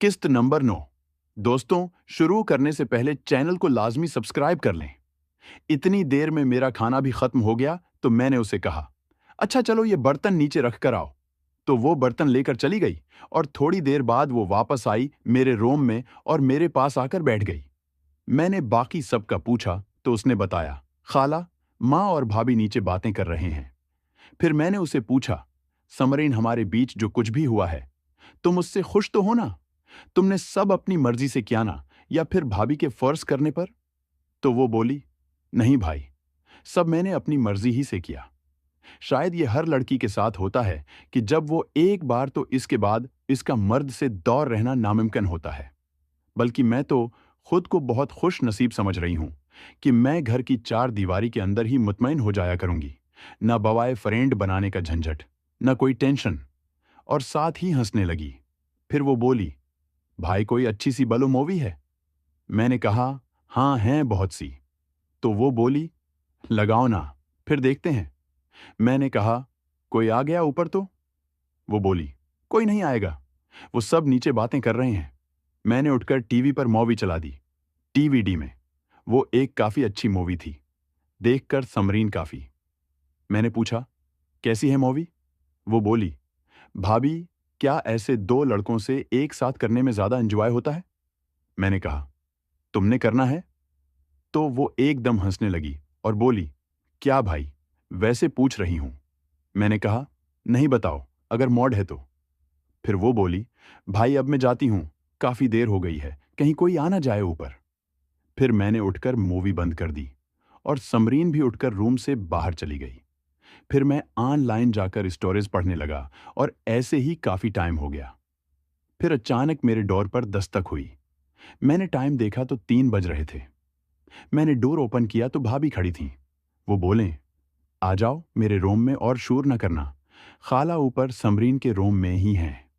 किस्त नंबर 9। दोस्तों, शुरू करने से पहले चैनल को लाजमी सब्सक्राइब कर लें। इतनी देर में मेरा खाना भी खत्म हो गया तो मैंने उसे कहा, अच्छा चलो ये बर्तन नीचे रख कर आओ। तो वो बर्तन लेकर चली गई और थोड़ी देर बाद वो वापस आई मेरे रूम में और मेरे पास आकर बैठ गई। मैंने बाकी सब का पूछा तो उसने बताया, खाला, माँ और भाभी नीचे बातें कर रहे हैं। फिर मैंने उसे पूछा, समरीन, हमारे बीच जो कुछ भी हुआ है, तुम उससे खुश तो हो ना? तुमने सब अपनी मर्जी से किया ना, या फिर भाभी के फर्ज करने पर? तो वो बोली, नहीं भाई, सब मैंने अपनी मर्जी ही से किया। शायद ये हर लड़की के साथ होता है कि जब वो एक बार तो इसके बाद इसका मर्द से दूर रहना नामुमकिन होता है। बल्कि मैं तो खुद को बहुत खुश नसीब समझ रही हूं कि मैं घर की चार दीवारी के अंदर ही मुतमईन हो जाया करूंगी। ना बवाए फ्रेंड बनाने का झंझट, ना कोई टेंशन। और साथ ही हंसने लगी। फिर वो बोली, भाई कोई अच्छी सी बलो मूवी है? मैंने कहा, हाँ हैं बहुत सी। तो वो बोली, लगाओ ना, फिर देखते हैं। मैंने कहा, कोई आ गया ऊपर तो? वो बोली, कोई नहीं आएगा, वो सब नीचे बातें कर रहे हैं। मैंने उठकर टीवी पर मूवी चला दी। टीवीडी में वो एक काफी अच्छी मूवी थी। देखकर समरीन काफी। मैंने पूछा, कैसी है मूवी? वो बोली, भाभी, क्या ऐसे दो लड़कों से एक साथ करने में ज्यादा एंजॉय होता है? मैंने कहा, तुमने करना है? तो वो एकदम हंसने लगी और बोली, क्या भाई, वैसे पूछ रही हूं। मैंने कहा, नहीं बताओ, अगर मॉड है तो। फिर वो बोली, भाई अब मैं जाती हूं, काफी देर हो गई है, कहीं कोई आ ना जाए ऊपर। फिर मैंने उठकर मूवी बंद कर दी और समरीन भी उठकर रूम से बाहर चली गई। फिर मैं ऑनलाइन जाकर स्टोरीज पढ़ने लगा और ऐसे ही काफी टाइम हो गया। फिर अचानक मेरे डोर पर दस्तक हुई। मैंने टाइम देखा तो 3 बज रहे थे। मैंने डोर ओपन किया तो भाभी खड़ी थीं। वो बोले, आ जाओ मेरे रूम में और शोर न करना, खाला ऊपर समरीन के रूम में ही हैं।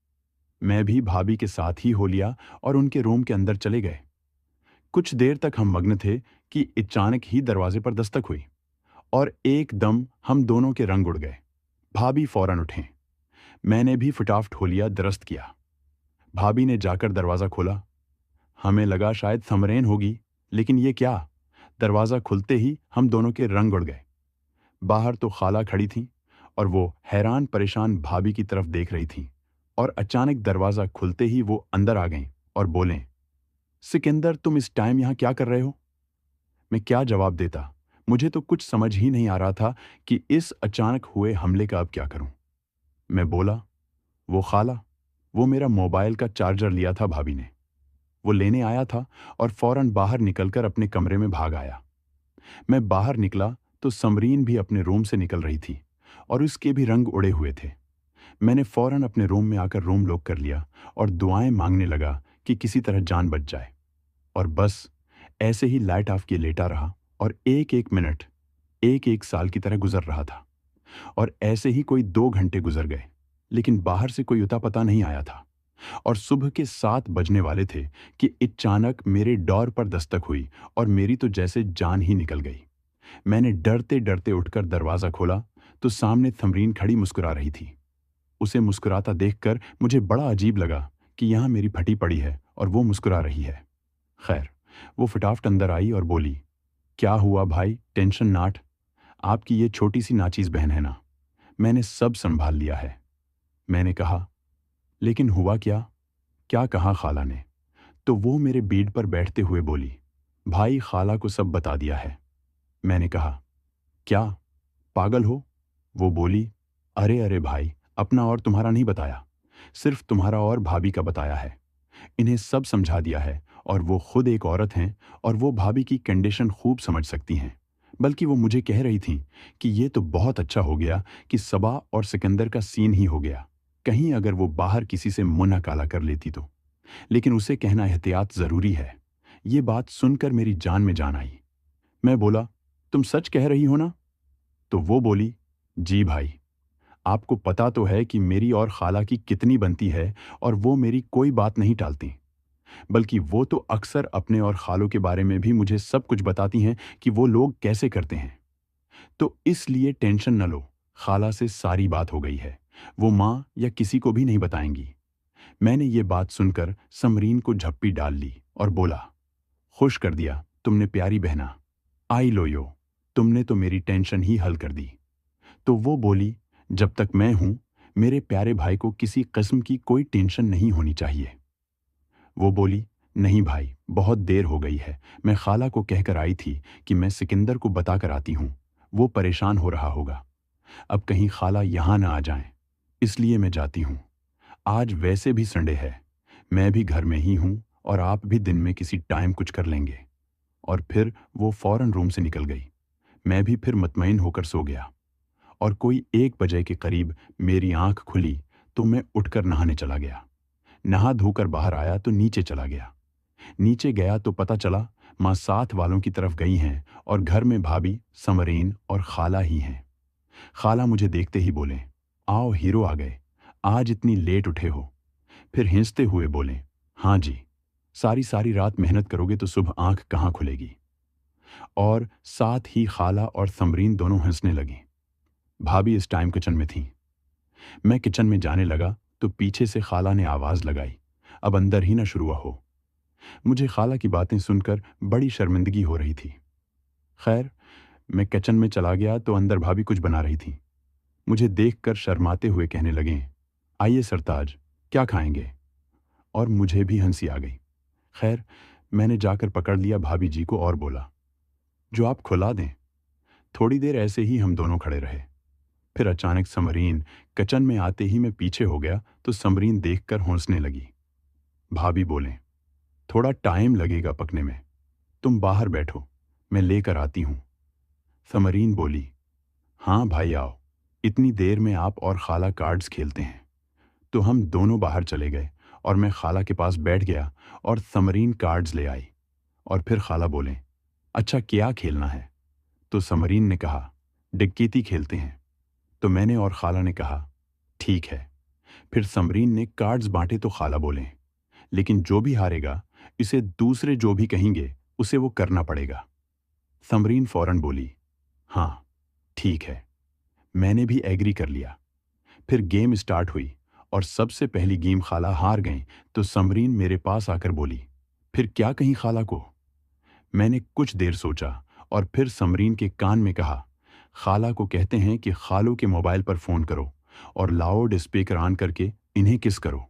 मैं भी भाभी के साथ ही हो लिया और उनके रूम के अंदर चले गए। कुछ देर तक हम मग्न थे कि अचानक ही दरवाजे पर दस्तक हुई और एकदम हम दोनों के रंग उड़ गए। भाभी फौरन उठे। मैंने भी फटाफट हो लिया, दरस्त किया। भाभी ने जाकर दरवाजा खोला। हमें लगा शायद समरेन होगी, लेकिन ये क्या, दरवाजा खुलते ही हम दोनों के रंग उड़ गए। बाहर तो खाला खड़ी थी और वो हैरान परेशान भाभी की तरफ देख रही थी और अचानक दरवाजा खुलते ही वो अंदर आ गईं और बोलें, सिकंदर, तुम इस टाइम यहां क्या कर रहे हो? मैं क्या जवाब देता? मुझे तो कुछ समझ ही नहीं आ रहा था कि इस अचानक हुए हमले का अब क्या करूं। मैं बोला, वो खाला, वो मेरा मोबाइल का चार्जर लिया था भाभी ने। वो लेने आया था और फौरन बाहर निकलकर अपने कमरे में भाग आया। मैं बाहर निकला तो समरीन भी अपने रूम से निकल रही थी और उसके भी रंग उड़े हुए थे। मैंने फौरन अपने रूम में आकर रूम लॉक कर लिया और दुआएं मांगने लगा कि किसी तरह जान बच जाए। और बस ऐसे ही लाइट ऑफ किए लेटा रहा और एक एक मिनट एक एक साल की तरह गुजर रहा था। और ऐसे ही कोई 2 घंटे गुजर गए, लेकिन बाहर से कोई उता पता नहीं आया था। और सुबह के 7 बजने वाले थे कि अचानक मेरे डोर पर दस्तक हुई और मेरी तो जैसे जान ही निकल गई। मैंने डरते डरते उठकर दरवाजा खोला तो सामने थमरीन खड़ी मुस्कुरा रही थी। उसे मुस्कुराता देखकर मुझे बड़ा अजीब लगा कि यहां मेरी फटी पड़ी है और वो मुस्कुरा रही है। खैर, वो फटाफट अंदर आई और बोली, क्या हुआ भाई, टेंशन नाट, आपकी ये छोटी सी नाचीज बहन है ना, मैंने सब संभाल लिया है। मैंने कहा, लेकिन हुआ क्या? क्या कहा खाला ने? तो वो मेरे बेड पर बैठते हुए बोली, भाई खाला को सब बता दिया है। मैंने कहा, क्या, पागल हो? वो बोली, अरे अरे भाई, अपना और तुम्हारा नहीं बताया, सिर्फ तुम्हारा और भाभी का बताया है। इन्हें सब समझा दिया है और वो खुद एक औरत हैं और वो भाभी की कंडीशन खूब समझ सकती हैं। बल्कि वो मुझे कह रही थी कि ये तो बहुत अच्छा हो गया कि सबा और सिकंदर का सीन ही हो गया, कहीं अगर वो बाहर किसी से मुंह न काला कर लेती तो। लेकिन उसे कहना एहतियात जरूरी है। ये बात सुनकर मेरी जान में जान आई। मैं बोला, तुम सच कह रही हो ना? तो वो बोली, जी भाई, आपको पता तो है कि मेरी और खाला की कितनी बनती है और वो मेरी कोई बात नहीं टालती। बल्कि वो तो अक्सर अपने और खालों के बारे में भी मुझे सब कुछ बताती हैं कि वो लोग कैसे करते हैं। तो इसलिए टेंशन न लो, खाला से सारी बात हो गई है, वो माँ या किसी को भी नहीं बताएंगी। मैंने ये बात सुनकर समरीन को झप्पी डाल ली और बोला, खुश कर दिया तुमने प्यारी बहना। आई लो यो, तुमने तो मेरी टेंशन ही हल कर दी। तो वो बोली, जब तक मैं हूं मेरे प्यारे भाई को किसी किस्म की कोई टेंशन नहीं होनी चाहिए। वो बोली, नहीं भाई, बहुत देर हो गई है, मैं खाला को कहकर आई थी कि मैं सिकंदर को बता कर आती हूँ, वो परेशान हो रहा होगा। अब कहीं खाला यहाँ ना आ जाएं, इसलिए मैं जाती हूँ। आज वैसे भी संडे है, मैं भी घर में ही हूँ और आप भी दिन में किसी टाइम कुछ कर लेंगे। और फिर वो फौरन रूम से निकल गई। मैं भी फिर मुतमईन होकर सो गया और कोई 1 बजे के करीब मेरी आंख खुली तो मैं उठकर नहाने चला गया। नहा धोकर बाहर आया तो नीचे चला गया। नीचे गया तो पता चला माँ साथ वालों की तरफ गई हैं और घर में भाभी, समरीन और खाला ही हैं। खाला मुझे देखते ही बोले, आओ हीरो आ गए, आज इतनी लेट उठे हो। फिर हिंसते हुए बोले, हाँ जी, सारी सारी रात मेहनत करोगे तो सुबह आंख कहाँ खुलेगी। और साथ ही खाला और समरीन दोनों हंसने लगी। भाभी इस टाइम किचन में थी। मैं किचन में जाने लगा तो पीछे से खाला ने आवाज लगाई, अब अंदर ही ना शुरू हो। मुझे खाला की बातें सुनकर बड़ी शर्मिंदगी हो रही थी। खैर, मैं किचन में चला गया तो अंदर भाभी कुछ बना रही थी। मुझे देखकर शर्माते हुए कहने लगे, आइए सरताज, क्या खाएंगे। और मुझे भी हंसी आ गई। खैर, मैंने जाकर पकड़ लिया भाभी जी को और बोला, जो आप खुला दें। थोड़ी देर ऐसे ही हम दोनों खड़े रहे। फिर अचानक समरीन किचन में आते ही मैं पीछे हो गया तो समरीन देखकर हंसने लगी। भाभी बोले, थोड़ा टाइम लगेगा पकने में, तुम बाहर बैठो, मैं लेकर आती हूं। समरीन बोली, हाँ भाई आओ, इतनी देर में आप और खाला कार्ड्स खेलते हैं। तो हम दोनों बाहर चले गए और मैं खाला के पास बैठ गया और समरीन कार्ड्स ले आई। और फिर खाला बोले, अच्छा क्या खेलना है। तो समरीन ने कहा, डिक्कीती खेलते हैं। तो मैंने और खाला ने कहा, ठीक है। फिर समरीन ने कार्ड्स बांटे तो खाला बोले, लेकिन जो भी हारेगा इसे दूसरे जो भी कहेंगे उसे वो करना पड़ेगा। समरीन फौरन बोली, हाँ ठीक है। मैंने भी एग्री कर लिया। फिर गेम स्टार्ट हुई और सबसे पहली गेम खाला हार गई तो समरीन मेरे पास आकर बोली, फिर क्या कहीं खाला को। मैंने कुछ देर सोचा और फिर समरीन के कान में कहा, खाला को कहते हैं कि खालू के मोबाइल पर फोन करो और लाउड स्पीकर ऑन करके इन्हें किस करो।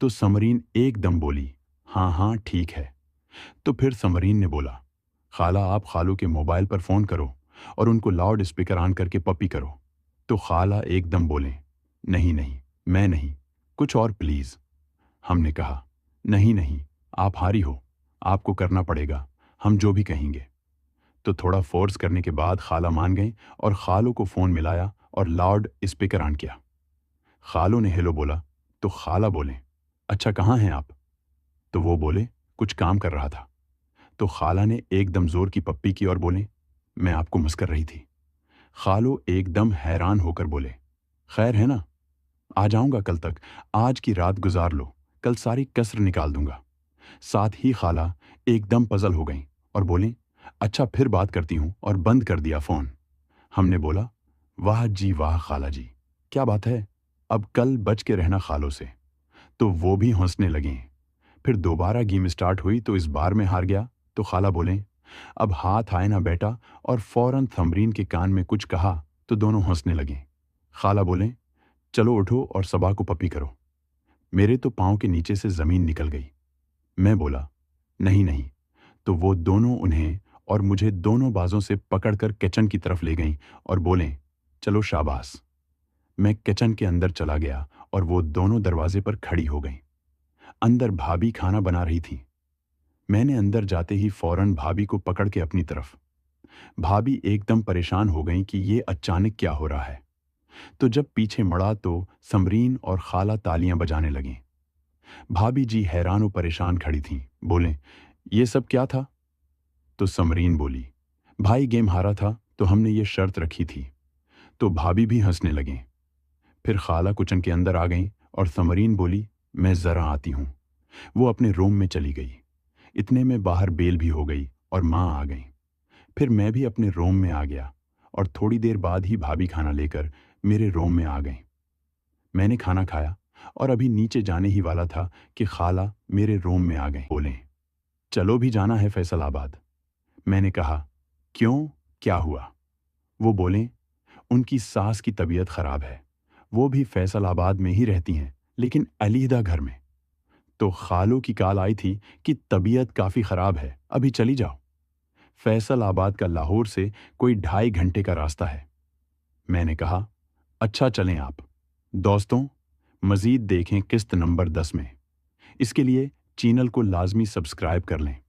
तो समरीन एकदम बोली, हाँ हाँ ठीक है। तो फिर समरीन ने बोला, खाला आप खालू के मोबाइल पर फोन करो और उनको लाउड स्पीकर ऑन करके पपी करो। तो खाला एकदम बोले, नहीं नहीं, मैं नहीं, कुछ और प्लीज। हमने कहा, नहीं नहीं, आप हारी हो, आपको करना पड़ेगा, हम जो भी कहेंगे। तो थोड़ा फोर्स करने के बाद खाला मान गई और खालू को फोन मिलाया और लाउड स्पीकर ऑन किया। खालू ने हेलो बोला तो खाला बोले, अच्छा कहाँ हैं आप। तो वो बोले, कुछ काम कर रहा था। तो खाला ने एकदम जोर की पप्पी की और बोले, मैं आपको मुस्कर रही थी। खालू एकदम हैरान होकर बोले, खैर है ना, आ जाऊंगा कल तक, आज की रात गुजार लो, कल सारी कसर निकाल दूंगा। साथ ही खाला एकदम पजल हो गई और बोली, अच्छा फिर बात करती हूं, और बंद कर दिया फोन। हमने बोला, वाह जी वाह खाला जी, क्या बात है, अब कल बच के रहना खालों से। तो वो भी हंसने लगे। फिर दोबारा गेम स्टार्ट हुई तो इस बार में हार गया तो खाला बोले, अब हाथ आए ना बेटा, और फौरन समरीन के कान में कुछ कहा तो दोनों हंसने लगे। खाला बोले, चलो उठो और सबा को पपी करो। मेरे तो पांव के नीचे से जमीन निकल गई। मैं बोला, नहीं नहीं। तो वो दोनों उन्हें और मुझे दोनों बाजों से पकड़कर किचन की तरफ ले गईं और बोले, चलो शाबाश। मैं किचन के अंदर चला गया और वो दोनों दरवाजे पर खड़ी हो गईं। अंदर भाभी खाना बना रही थी। मैंने अंदर जाते ही फौरन भाभी को पकड़ के अपनी तरफ। भाभी एकदम परेशान हो गईं कि ये अचानक क्या हो रहा है। तो जब पीछे मुड़ा तो समरीन और खाला तालियां बजाने लगीं। भाभी जी हैरान और परेशान खड़ी थीं। बोले, ये सब क्या था। तो समरीन बोली, भाई गेम हारा था तो हमने ये शर्त रखी थी। तो भाभी भी हंसने लगे। फिर खाला किचन के अंदर आ गईं और समरीन बोली, मैं जरा आती हूं। वो अपने रूम में चली गई। इतने में बाहर बेल भी हो गई और माँ आ गई। फिर मैं भी अपने रूम में आ गया और थोड़ी देर बाद ही भाभी खाना लेकर मेरे रूम में आ गई। मैंने खाना खाया और अभी नीचे जाने ही वाला था कि खाला मेरे रूम में आ गए। बोले, चलो भी जाना है फैसलाबाद। मैंने कहा, क्यों, क्या हुआ? वो बोले, उनकी सास की तबीयत खराब है। वो भी फैसलाबाद में ही रहती हैं, लेकिन अलहदा घर में। तो खालों की कॉल आई थी कि तबीयत काफी खराब है, अभी चली जाओ। फैसलाबाद का लाहौर से कोई 2.5 घंटे का रास्ता है। मैंने कहा, अच्छा चलें आप। दोस्तों, मजीद देखें किस्त नंबर 10 में। इसके लिए चैनल को लाजमी सब्सक्राइब कर लें।